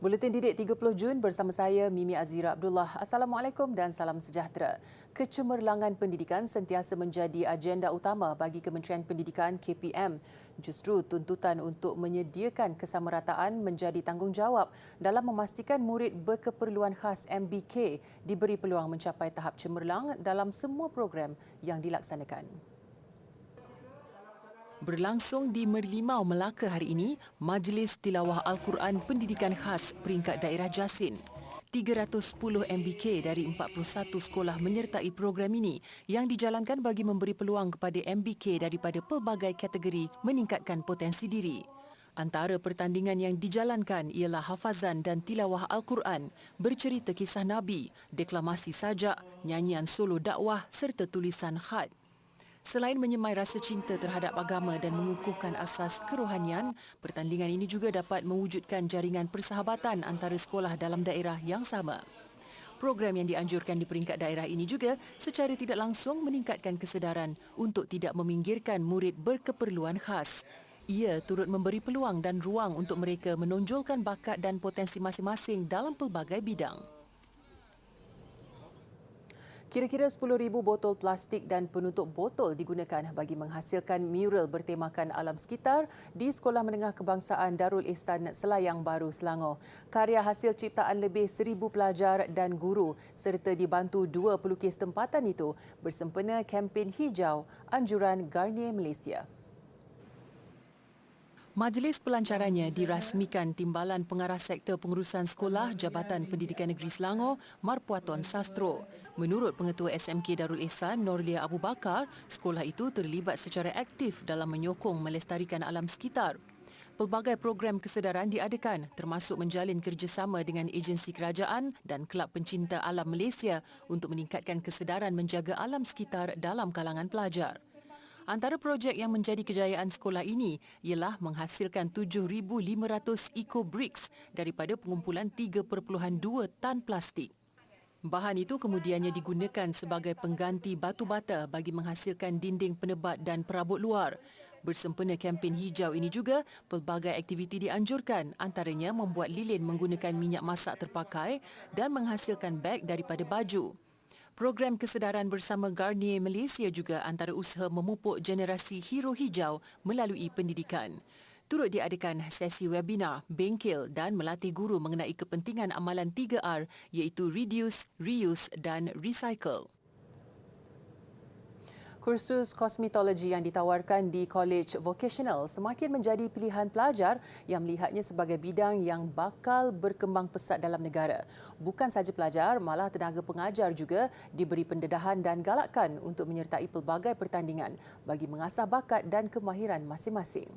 Buletin Didik 30 Jun bersama saya Mimi Azira Abdullah. Assalamualaikum dan salam sejahtera. Kecemerlangan pendidikan sentiasa menjadi agenda utama bagi Kementerian Pendidikan KPM. Justru tuntutan untuk menyediakan kesamarataan menjadi tanggungjawab dalam memastikan murid berkeperluan khas MBK diberi peluang mencapai tahap cemerlang dalam semua program yang dilaksanakan. Berlangsung di Merlimau, Melaka hari ini, Majlis Tilawah Al-Quran Pendidikan Khas Peringkat Daerah Jasin. 310 MBK dari 41 sekolah menyertai program ini yang dijalankan bagi memberi peluang kepada MBK daripada pelbagai kategori meningkatkan potensi diri. Antara pertandingan yang dijalankan ialah hafazan dan tilawah Al-Quran, bercerita kisah Nabi, deklamasi sajak, nyanyian solo dakwah serta tulisan khat. Selain menyemai rasa cinta terhadap agama dan mengukuhkan asas kerohanian, pertandingan ini juga dapat mewujudkan jaringan persahabatan antara sekolah dalam daerah yang sama. Program yang dianjurkan di peringkat daerah ini juga secara tidak langsung meningkatkan kesedaran untuk tidak meminggirkan murid berkeperluan khas. Ia turut memberi peluang dan ruang untuk mereka menonjolkan bakat dan potensi masing-masing dalam pelbagai bidang. Kira-kira 10,000 botol plastik dan penutup botol digunakan bagi menghasilkan mural bertemakan alam sekitar di Sekolah Menengah Kebangsaan Darul Ihsan Selayang Baru, Selangor. Karya hasil ciptaan lebih 1,000 pelajar dan guru serta dibantu 2 pelukis tempatan itu bersempena kempen hijau anjuran Garnier Malaysia. Majlis pelancarannya dirasmikan Timbalan Pengarah Sektor Pengurusan Sekolah Jabatan Pendidikan Negeri Selangor, Marpuaton Sastro. Menurut Pengetua SMK Darul Ihsan, Norlia Abu Bakar, sekolah itu terlibat secara aktif dalam menyokong melestarikan alam sekitar. Pelbagai program kesedaran diadakan termasuk menjalin kerjasama dengan agensi kerajaan dan Kelab Pencinta Alam Malaysia untuk meningkatkan kesedaran menjaga alam sekitar dalam kalangan pelajar. Antara projek yang menjadi kejayaan sekolah ini ialah menghasilkan 7,500 eco-bricks daripada pengumpulan 3.2 tan plastik. Bahan itu kemudiannya digunakan sebagai pengganti batu bata bagi menghasilkan dinding penebat dan perabot luar. Bersempena kempen hijau ini juga, pelbagai aktiviti dianjurkan, antaranya membuat lilin menggunakan minyak masak terpakai dan menghasilkan beg daripada baju. Program kesedaran bersama Garnier Malaysia juga antara usaha memupuk generasi hero hijau melalui pendidikan. Turut diadakan sesi webinar, bengkel dan melatih guru mengenai kepentingan amalan 3R iaitu Reduce, Reuse dan Recycle. Kursus kosmetologi yang ditawarkan di College Vocational semakin menjadi pilihan pelajar yang melihatnya sebagai bidang yang bakal berkembang pesat dalam negara. Bukan sahaja pelajar, malah tenaga pengajar juga diberi pendedahan dan galakan untuk menyertai pelbagai pertandingan bagi mengasah bakat dan kemahiran masing-masing.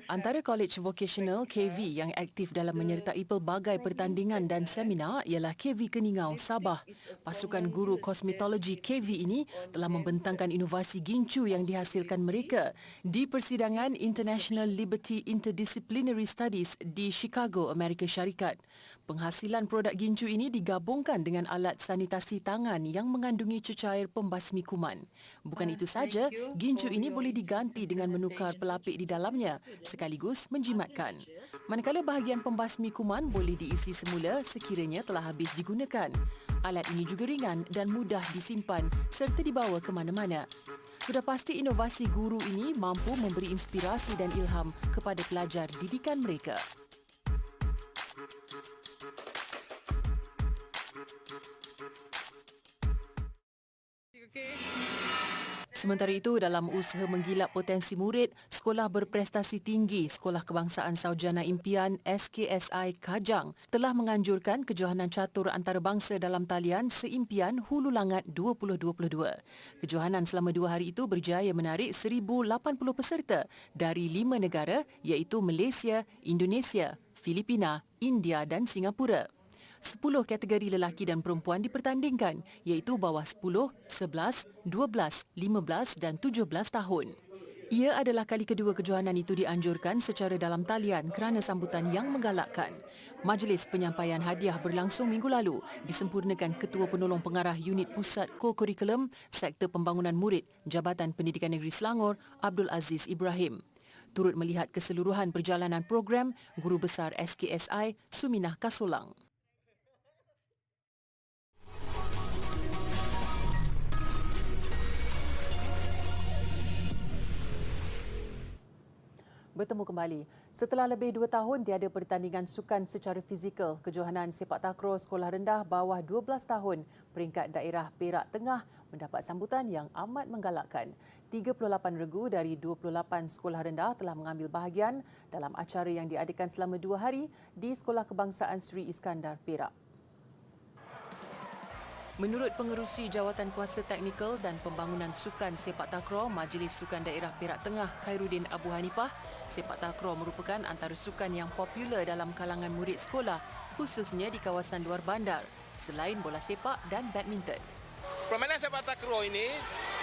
Antara College Vocational KV yang aktif dalam menyertai pelbagai pertandingan dan seminar ialah KV Keningau, Sabah. Pasukan guru kosmetologi KV ini telah membentangkan inovasi gincu yang dihasilkan mereka di persidangan International Liberty Interdisciplinary Studies di Chicago, Amerika Syarikat. Penghasilan produk gincu ini digabungkan dengan alat sanitasi tangan yang mengandungi cecair pembasmi kuman. Bukan itu saja, gincu ini boleh diganti dengan menukar pelapik di dalamnya sekaligus menjimatkan. Manakala bahagian pembasmi kuman boleh diisi semula sekiranya telah habis digunakan. Alat ini juga ringan dan mudah disimpan serta dibawa ke mana-mana. Sudah pasti inovasi guru ini mampu memberi inspirasi dan ilham kepada pelajar didikan mereka. Sementara itu, dalam usaha menggilap potensi murid, Sekolah Berprestasi Tinggi Sekolah Kebangsaan Sarjana Impian SKSI Kajang telah menganjurkan kejohanan catur antarabangsa dalam talian Seimpian Hulu Langat 2022. Kejohanan selama 2 hari itu berjaya menarik 1,080 peserta dari 5 negara iaitu Malaysia, Indonesia, Filipina, India dan Singapura. 10 kategori lelaki dan perempuan dipertandingkan iaitu bawah 10, 11, 12, 15 dan 17 tahun. Ia adalah kali kedua kejohanan itu dianjurkan secara dalam talian kerana sambutan yang menggalakkan. Majlis penyampaian hadiah berlangsung minggu lalu disempurnakan Ketua Penolong Pengarah Unit Pusat Co-Kurikulum Sektor Pembangunan Murid Jabatan Pendidikan Negeri Selangor, Abdul Aziz Ibrahim. turut melihat keseluruhan perjalanan program Guru Besar SKSI Suminah Kasolang. Bertemu kembali. Setelah lebih 2 tahun tiada pertandingan sukan secara fizikal, kejohanan sepak takraw sekolah rendah bawah 12 tahun peringkat daerah Perak Tengah mendapat sambutan yang amat menggalakkan. 38 regu dari 28 sekolah rendah telah mengambil bahagian dalam acara yang diadakan selama 2 hari di Sekolah Kebangsaan Sri Iskandar, Perak. Menurut Pengerusi Jawatan Kuasa Teknikal dan Pembangunan Sukan Sepak Takraw Majlis Sukan Daerah Perak Tengah Khairuddin Abu Hanifah, sepak takraw merupakan antara sukan yang popular dalam kalangan murid sekolah, khususnya di kawasan luar bandar, selain bola sepak dan badminton. Permainan sepak takraw ini,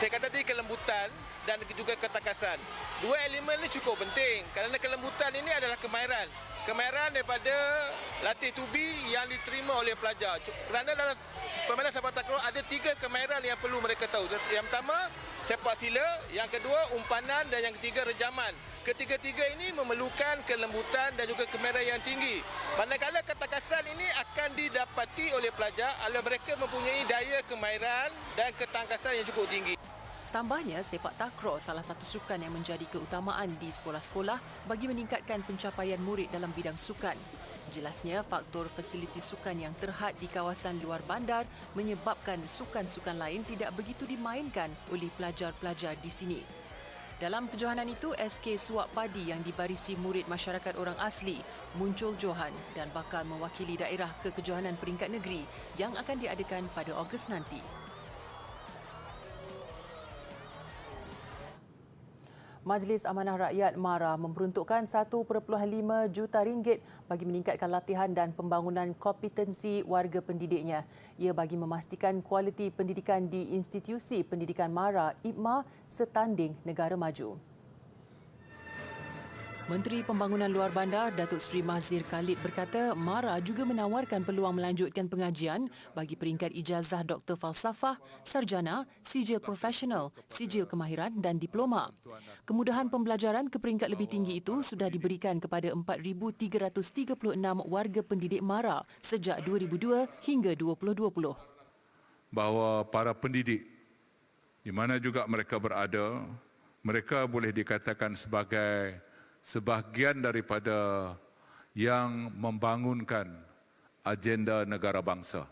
saya kata tadi kelembutan dan juga ketakasan. Dua elemen ini cukup penting kerana kelembutan ini adalah kemahiran. Kemahiran daripada latih tubi yang diterima oleh pelajar. Kerana dalam permainan sepak takraw ada 3 kemahiran yang perlu mereka tahu. Yang pertama, sepak sila. Yang kedua, umpanan. Dan yang ketiga, rejaman. Ketiga-tiga ini memerlukan kelembutan dan juga kemahiran yang tinggi. Manakala ketakasan ini akan didapati oleh pelajar apabila mereka mempunyai daya kemahiran dan ketangkasan yang cukup tinggi. Tambahnya, sepak takraw salah satu sukan yang menjadi keutamaan di sekolah-sekolah bagi meningkatkan pencapaian murid dalam bidang sukan. Jelasnya, faktor fasiliti sukan yang terhad di kawasan luar bandar menyebabkan sukan-sukan lain tidak begitu dimainkan oleh pelajar-pelajar di sini. Dalam kejohanan itu, SK Suak Padi yang dibarisi murid masyarakat orang asli muncul johan dan bakal mewakili daerah ke kejohanan peringkat negeri yang akan diadakan pada Ogos nanti. Majlis Amanah Rakyat MARA memperuntukkan 1.5 juta ringgit bagi meningkatkan latihan dan pembangunan kompetensi warga pendidiknya. Ia bagi memastikan kualiti pendidikan di institusi pendidikan MARA IPMA setanding negara maju. Menteri Pembangunan Luar Bandar Datuk Seri Mahzir Khalid berkata MARA juga menawarkan peluang melanjutkan pengajian bagi peringkat ijazah Doktor Falsafah, Sarjana, Sijil Profesional, Sijil Kemahiran dan Diploma. Kemudahan pembelajaran ke peringkat lebih tinggi itu sudah diberikan kepada 4,336 warga pendidik MARA sejak 2002 hingga 2020. Bahawa para pendidik di mana juga mereka berada, mereka boleh dikatakan sebagai sebahagian daripada yang membangunkan agenda negara bangsa.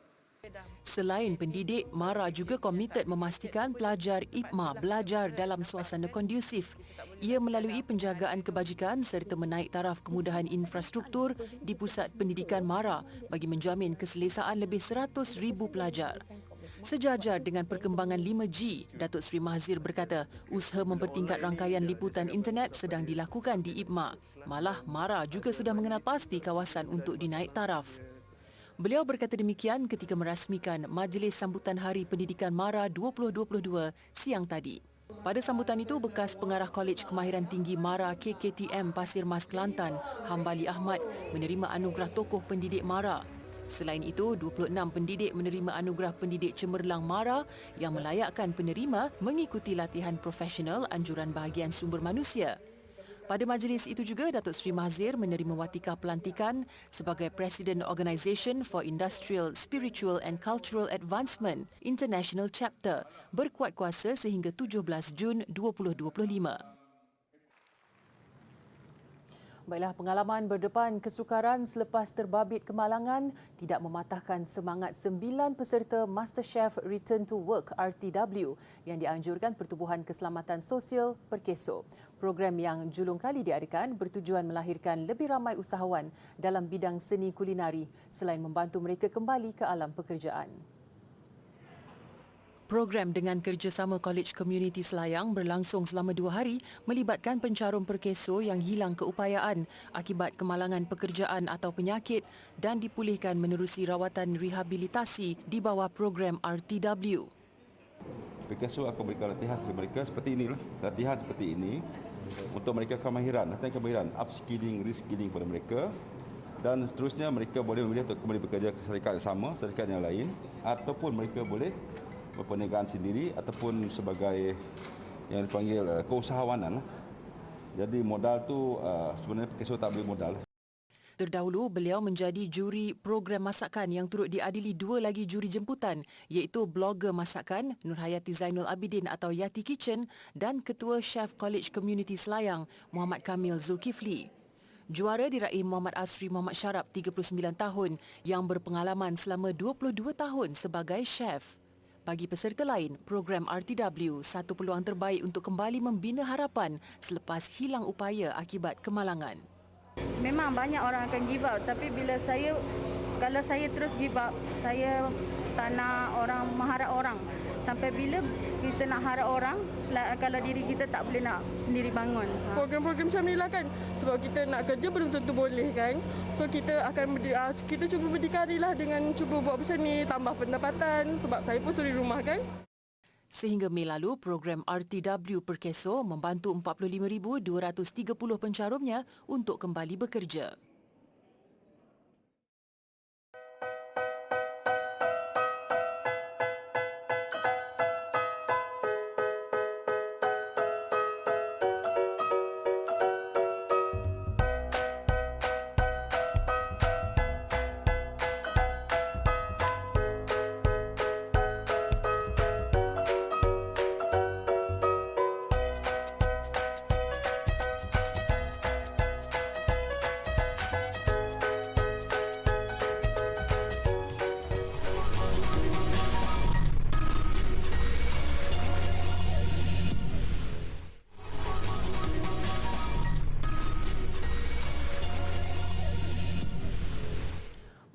Selain pendidik, MARA juga komited memastikan pelajar IPMA belajar dalam suasana kondusif. Ia melalui penjagaan kebajikan serta menaik taraf kemudahan infrastruktur di pusat pendidikan MARA bagi menjamin keselesaan lebih 100,000 pelajar. Sejajar dengan perkembangan 5G, Datuk Seri Mahzir berkata usaha mempertingkat rangkaian liputan internet sedang dilakukan di IPMA. Malah MARA juga sudah mengenal pasti kawasan untuk dinaik taraf. Beliau berkata demikian ketika merasmikan Majlis Sambutan Hari Pendidikan MARA 2022 siang tadi. Pada sambutan itu, bekas pengarah Kolej Kemahiran Tinggi MARA KKTM Pasir Mas Kelantan, Hambali Ahmad, menerima anugerah tokoh pendidik MARA. Selain itu, 26 pendidik menerima anugerah pendidik cemerlang MARA yang melayakkan penerima mengikuti latihan profesional anjuran bahagian sumber manusia. Pada majlis itu juga, Datuk Seri Mahzir menerima watika pelantikan sebagai Presiden Organisation for Industrial, Spiritual and Cultural Advancement International Chapter berkuat kuasa sehingga 17 Jun 2025. Baiklah, pengalaman berdepan kesukaran selepas terbabit kemalangan tidak mematahkan semangat 9 peserta MasterChef Return to Work RTW yang dianjurkan Pertubuhan Keselamatan Sosial Perkeso. Program yang julung kali diadakan bertujuan melahirkan lebih ramai usahawan dalam bidang seni kulinari selain membantu mereka kembali ke alam pekerjaan. Program dengan kerjasama Kolej Komuniti Selayang berlangsung selama 2 hari melibatkan pencarum perkeso yang hilang keupayaan akibat kemalangan pekerjaan atau penyakit dan dipulihkan menerusi rawatan rehabilitasi di bawah program RTW. Perkeso akan berikan latihan kepada mereka seperti inilah, latihan seperti ini untuk mereka kemahiran, upskilling, reskilling kepada mereka dan seterusnya mereka boleh memilih untuk kembali bekerja ke syarikat yang sama, syarikat yang lain ataupun mereka boleh berperniagaan sendiri ataupun sebagai yang dipanggil keusahawanan. Jadi modal tu sebenarnya Perkeso tak beli modal. Terdahulu, beliau menjadi juri program masakan yang turut diadili dua lagi juri jemputan iaitu blogger masakan Nurhayati Zainul Abidin atau Yati Kitchen dan Ketua Chef College Community Selayang Muhammad Kamil Zulkifli. Juara diraih Muhammad Asri Muhammad Syarab, 39 tahun yang berpengalaman selama 22 tahun sebagai chef. Bagi peserta lain, program RTW satu peluang terbaik untuk kembali membina harapan selepas hilang upaya akibat kemalangan. Memang banyak orang akan give up, tapi kalau saya terus give up, saya tak nak orang mengharap orang. Sampai bila kita nak harap orang kalau diri kita tak boleh nak sendiri bangun. Program-program macam ni lah kan, sebab kita nak kerja belum tentu boleh kan. So kita akan kita cuba berdikari lah dengan cuba buat macam ni, tambah pendapatan sebab saya pun suri rumah kan. Sehingga Mei lalu, program RTW Perkeso membantu 45,230 pencarumnya untuk kembali bekerja.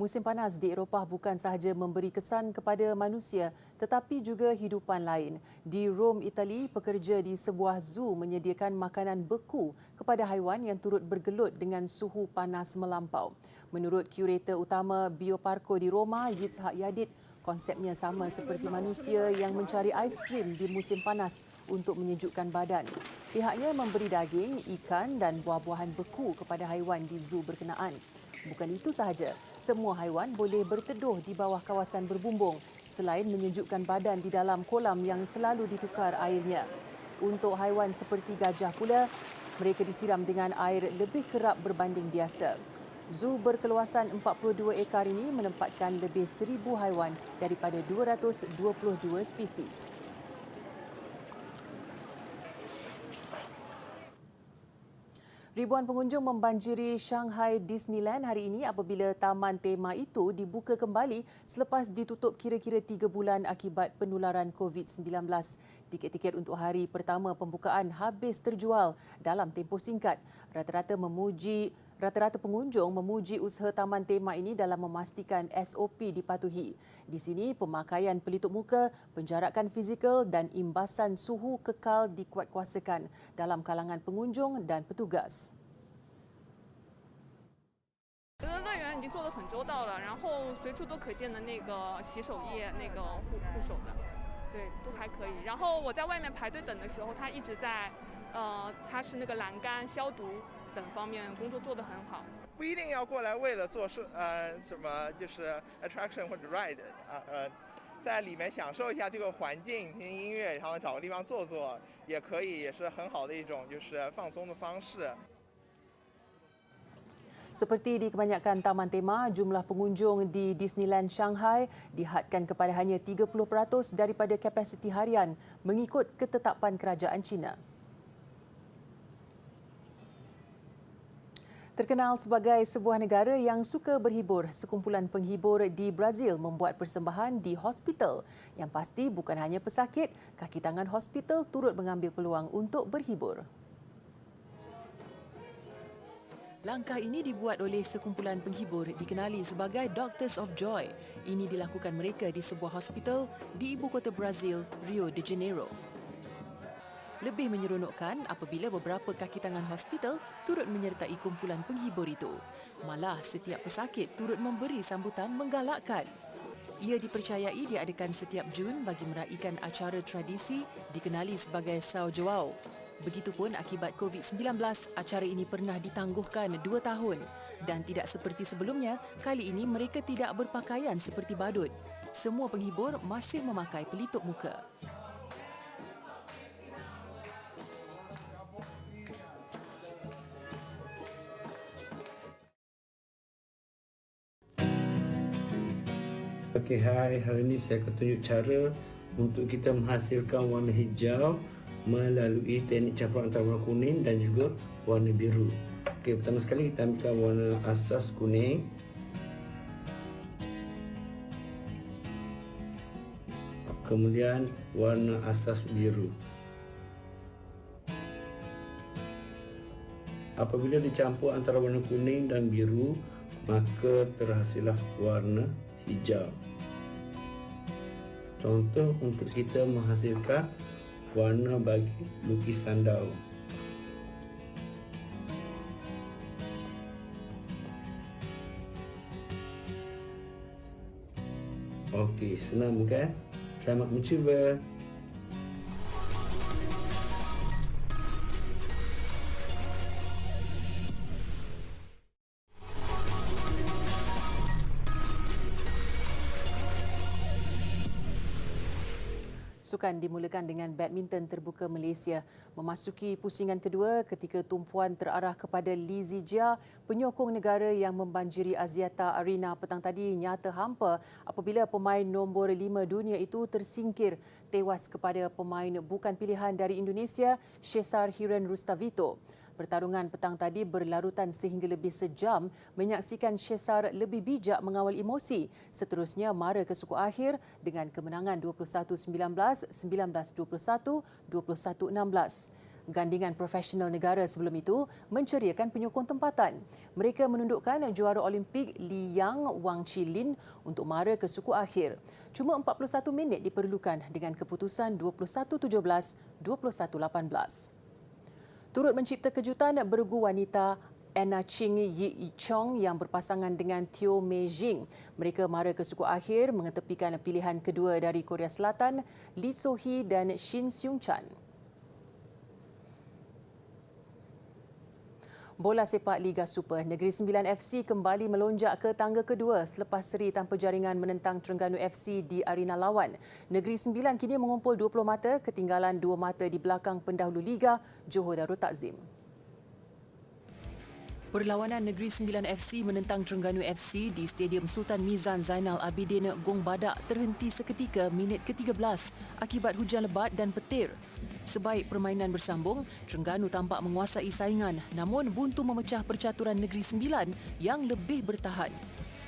Musim panas di Eropah bukan sahaja memberi kesan kepada manusia tetapi juga hidupan lain. Di Rom, Itali, pekerja di sebuah zoo menyediakan makanan beku kepada haiwan yang turut bergelut dengan suhu panas melampau. Menurut kurator utama Bioparco di Roma, Yitzhak Yadid, konsepnya sama seperti manusia yang mencari aiskrim di musim panas untuk menyejukkan badan. Pihaknya memberi daging, ikan dan buah-buahan beku kepada haiwan di zoo berkenaan. Bukan itu sahaja, semua haiwan boleh berteduh di bawah kawasan berbumbung selain menyejukkan badan di dalam kolam yang selalu ditukar airnya. Untuk haiwan seperti gajah pula, mereka disiram dengan air lebih kerap berbanding biasa. Zoo berkeluasan 42 ekar ini menempatkan lebih 1,000 haiwan daripada 222 spesies. Ribuan pengunjung membanjiri Shanghai Disneyland hari ini apabila taman tema itu dibuka kembali selepas ditutup kira-kira 3 bulan akibat penularan COVID-19. Tiket-tiket untuk hari pertama pembukaan habis terjual dalam tempoh singkat. Rata-rata pengunjung memuji usaha taman tema ini dalam memastikan SOP dipatuhi. Di sini, pemakaian pelitup muka, penjarakan fizikal dan imbasan suhu kekal dikuatkuasakan dalam kalangan pengunjung dan petugas. 觉得乐园已经做得很周到了，然后随处都可见的那个洗手液、那个护手的，对，都还可以。然后我在外面排队等的时候，他一直在擦拭那个栏杆、消毒等方面工作做得很好。不一定要过来为了做什么就是 attraction 或者 ride 在里面享受一下这个环境，听音乐，然后找个地方坐坐，也可以，也是很好的一种就是放松的方式。 Seperti di kebanyakan taman tema, jumlah pengunjung di Disneyland Shanghai dihadkan kepada hanya 30% daripada kapasiti harian mengikut ketetapan kerajaan China. Terkenal sebagai sebuah negara yang suka berhibur, sekumpulan penghibur di Brazil membuat persembahan di hospital. Yang pasti bukan hanya pesakit, kaki tangan hospital turut mengambil peluang untuk berhibur. Langkah ini dibuat oleh sekumpulan penghibur dikenali sebagai Doctors of Joy. Ini dilakukan mereka di sebuah hospital di ibu kota Brazil, Rio de Janeiro. Lebih menyeronokkan apabila beberapa kaki tangan hospital turut menyertai kumpulan penghibur itu. Malah setiap pesakit turut memberi sambutan menggalakkan. Ia dipercayai diadakan setiap Jun bagi meraihkan acara tradisi dikenali sebagai São João. Begitupun akibat COVID-19, acara ini pernah ditangguhkan 2 tahun dan tidak seperti sebelumnya, kali ini mereka tidak berpakaian seperti badut. Semua penghibur masih memakai pelitup muka. Okey, hari ini saya akan tunjuk cara untuk kita menghasilkan warna hijau melalui teknik campuran antara warna kuning dan juga warna biru. Okey, pertama sekali kita ambilkan warna asas kuning. Kemudian warna asas biru. Apabila dicampur antara warna kuning dan biru, maka terhasillah warna hijau. Contoh untuk kita menghasilkan warna bagi lukisan daun. Okey, senang bukan? Selamat mencuba. Sukan dimulakan dengan badminton terbuka Malaysia memasuki pusingan kedua ketika tumpuan terarah kepada Lee Zijia, penyokong negara yang membanjiri Axiata Arena petang tadi nyata hampa apabila pemain nombor 5 dunia itu tersingkir tewas kepada pemain bukan pilihan dari Indonesia, Shesar Hiren Rustavito. Pertarungan petang tadi berlarutan sehingga lebih sejam menyaksikan Shesar lebih bijak mengawal emosi. Seterusnya mara ke suku akhir dengan kemenangan 21-19, 19-21, 21-16. Gandingan profesional negara sebelum itu menceriakan penyokong tempatan. Mereka menundukkan juara Olimpik Liang Wang Chilin untuk mara ke suku akhir. Cuma 41 minit diperlukan dengan keputusan 21-17, 21-18. Turut mencipta kejutan bergu wanita Anna Ching Yi Chong yang berpasangan dengan Teo Mei Jing. Mereka mara ke suku akhir mengetepikan pilihan kedua dari Korea Selatan, Lee So-hee dan Shin Seung-chan. Bola sepak Liga Super, Negeri Sembilan FC kembali melonjak ke tangga kedua selepas seri tanpa jaringan menentang Terengganu FC di arena lawan. Negeri Sembilan kini mengumpul 20 mata, ketinggalan 2 mata di belakang pendahulu Liga, Johor Darul Takzim. Perlawanan Negeri Sembilan FC menentang Terengganu FC di Stadium Sultan Mizan Zainal Abidin Gong Badak terhenti seketika minit ke-13 akibat hujan lebat dan petir. Sebaik permainan bersambung, Terengganu tampak menguasai saingan namun buntu memecah percaturan Negeri Sembilan yang lebih bertahan.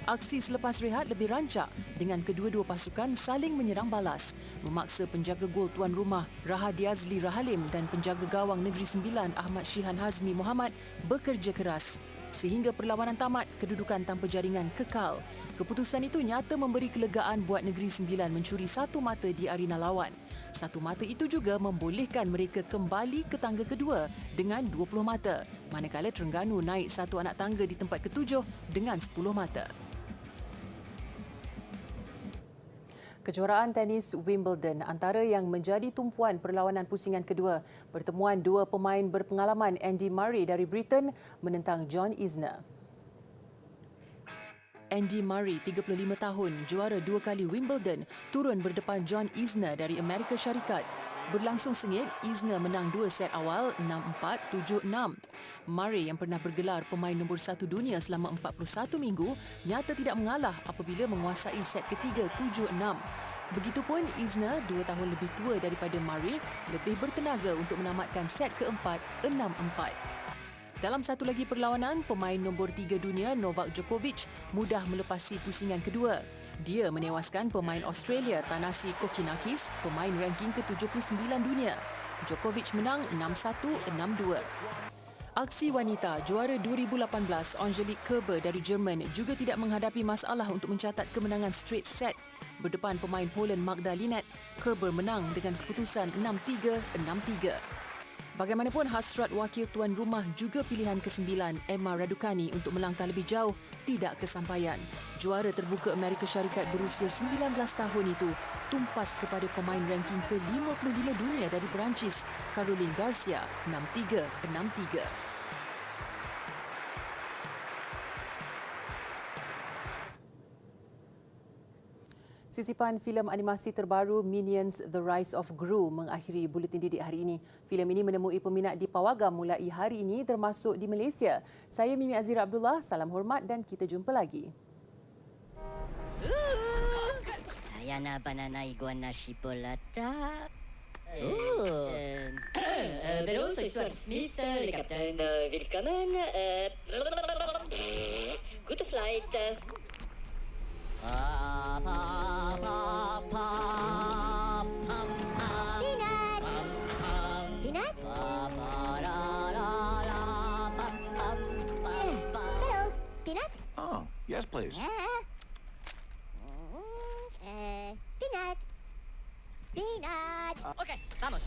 Aksi selepas rehat lebih rancak dengan kedua-dua pasukan saling menyerang balas, memaksa penjaga gol tuan rumah Rahadi Azli Rahalim dan penjaga gawang Negeri Sembilan Ahmad Shihan Hazmi Muhammad bekerja keras. Sehingga perlawanan tamat, kedudukan tanpa jaringan kekal. Keputusan itu nyata memberi kelegaan buat Negeri Sembilan mencuri 1 mata di arena lawan. 1 mata itu juga membolehkan mereka kembali ke tangga kedua dengan 20 mata, manakala Terengganu naik 1 anak tangga di tempat ke-7 dengan 10 mata. Kejuaraan tenis Wimbledon antara yang menjadi tumpuan perlawanan pusingan kedua. Pertemuan dua pemain berpengalaman Andy Murray dari Britain menentang John Isner. Andy Murray, 35 tahun, juara 2 kali Wimbledon, turun berdepan John Isner dari Amerika Syarikat. Berlangsung sengit, Isner menang 2 set awal 6-4, 7-6. Murray yang pernah bergelar pemain nombor 1 dunia selama 41 minggu nyata tidak mengalah apabila menguasai set ketiga 7-6. Begitupun Isner, 2 tahun lebih tua daripada Murray, lebih bertenaga untuk menamatkan set keempat 6-4. Dalam satu lagi perlawanan, pemain nombor 3 dunia Novak Djokovic mudah melepasi pusingan kedua. Dia menewaskan pemain Australia Thanasi Kokkinakis, pemain ranking ke-79 dunia. Djokovic menang 6-1, 6-2. Aksi wanita juara 2018 Angelique Kerber dari Jerman juga tidak menghadapi masalah untuk mencatat kemenangan straight set. Berdepan pemain Poland Magda Linette, Kerber menang dengan keputusan 6-3, 6-3. Bagaimanapun, hasrat wakil tuan rumah juga pilihan ke-9 Emma Raducanu untuk melangkah lebih jauh tidak kesampaian. Juara terbuka Amerika Syarikat berusia 19 tahun itu tumpas kepada pemain ranking ke-55 dunia dari Perancis, Caroline Garcia, 6-3, 6-3. Sisipan filem animasi terbaru Minions The Rise of Gru mengakhiri buletin didik hari ini. Filem ini menemui peminat di Pawagam mulai hari ini termasuk di Malaysia. Saya Mimi Azira Abdullah, salam hormat dan kita jumpa lagi. Yana banana iguana chipolata. Pero soy Stuart Smith, le capitaine. Willkommen. Good flight. Peanut. Peanut. Hello, Peanut. Oh, yes, please. Peanut. Peanut. Okay, vamos.